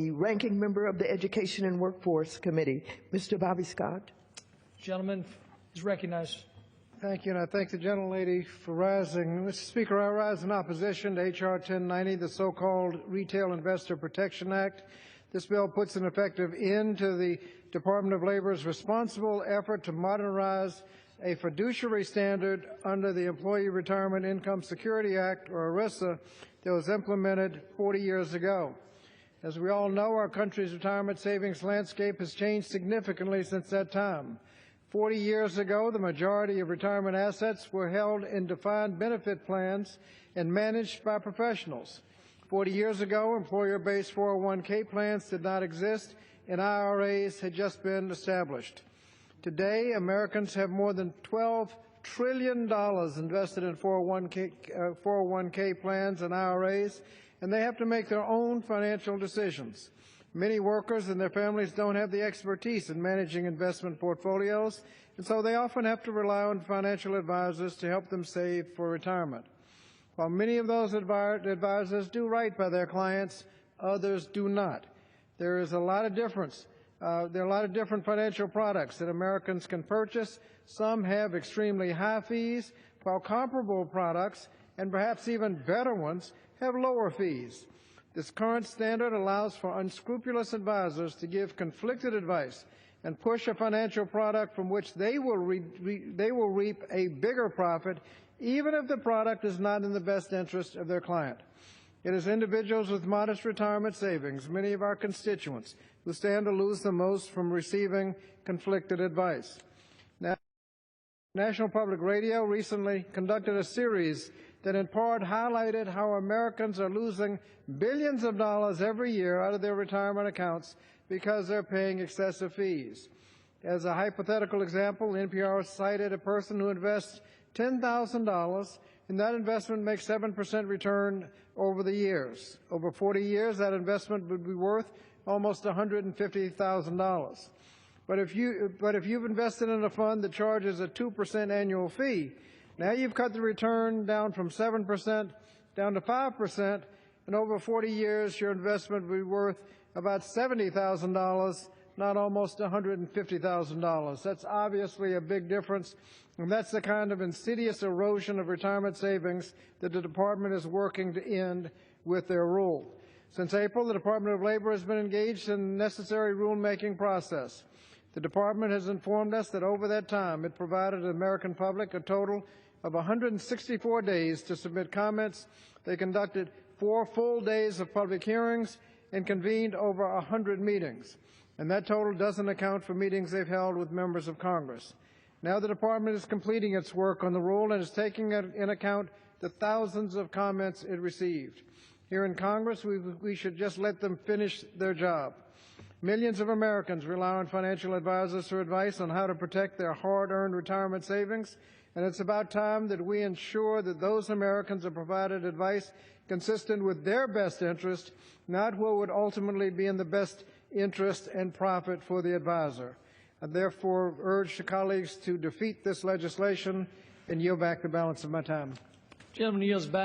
The ranking member of the Education and Workforce Committee, Mr. Bobby Scott. Gentleman is recognized. Thank you, and I thank the gentlelady for rising. Mr. Speaker, I rise in opposition to H.R. 1090, the so-called Retail Investor Protection Act. This bill puts an effective end to the Department of Labor's responsible effort to modernize a fiduciary standard under the Employee Retirement Income Security Act, or ERISA, that was implemented 40 years ago. As we all know, our country's retirement savings landscape has changed significantly since that time. 40 years ago, the majority of retirement assets were held in defined benefit plans and managed by professionals. 40 years ago, employer-based 401k plans did not exist, and IRAs had just been established. Today, Americans have more than $12 trillion invested in 401k plans and IRAs, and they have to make their own financial decisions. Many workers and their families don't have the expertise in managing investment portfolios, and so they often have to rely on financial advisors to help them save for retirement. While many of those advisors do right by their clients, others do not. There is a lot of difference. There are a lot of different financial products that Americans can purchase. Some have extremely high fees, while comparable products, and perhaps even better ones, have lower fees. This current standard allows for unscrupulous advisors to give conflicted advice and push a financial product from which they will reap a bigger profit, even if the product is not in the best interest of their client. It is individuals with modest retirement savings, many of our constituents, who stand to lose the most from receiving conflicted advice. Now, National Public Radio recently conducted a series that in part highlighted how Americans are losing billions of dollars every year out of their retirement accounts because they're paying excessive fees. As a hypothetical example, NPR cited a person who invests $10,000, and that investment makes 7% return over the years. Over 40 years, that investment would be worth almost $150,000. But if you've invested in a fund that charges a 2% annual fee, now you've cut the return down from 7% down to 5%, and over 40 years your investment will be worth about $70,000, not almost $150,000. That's obviously a big difference, and that's the kind of insidious erosion of retirement savings that the Department is working to end with their rule. Since April, the Department of Labor has been engaged in the necessary rulemaking process. The Department has informed us that over that time it provided the American public a total of 164 days to submit comments. They conducted 4 full days of public hearings and convened over 100 meetings. And that total doesn't account for meetings they've held with members of Congress. Now the Department is completing its work on the rule and is taking in account the thousands of comments it received. Here in Congress, we should just let them finish their job. Millions of Americans rely on financial advisors for advice on how to protect their hard-earned retirement savings, and it's about time that we ensure that those Americans are provided advice consistent with their best interest, not what would ultimately be in the best interest and profit for the advisor. I therefore urge the colleagues to defeat this legislation and yield back the balance of my time. Gentleman yields back.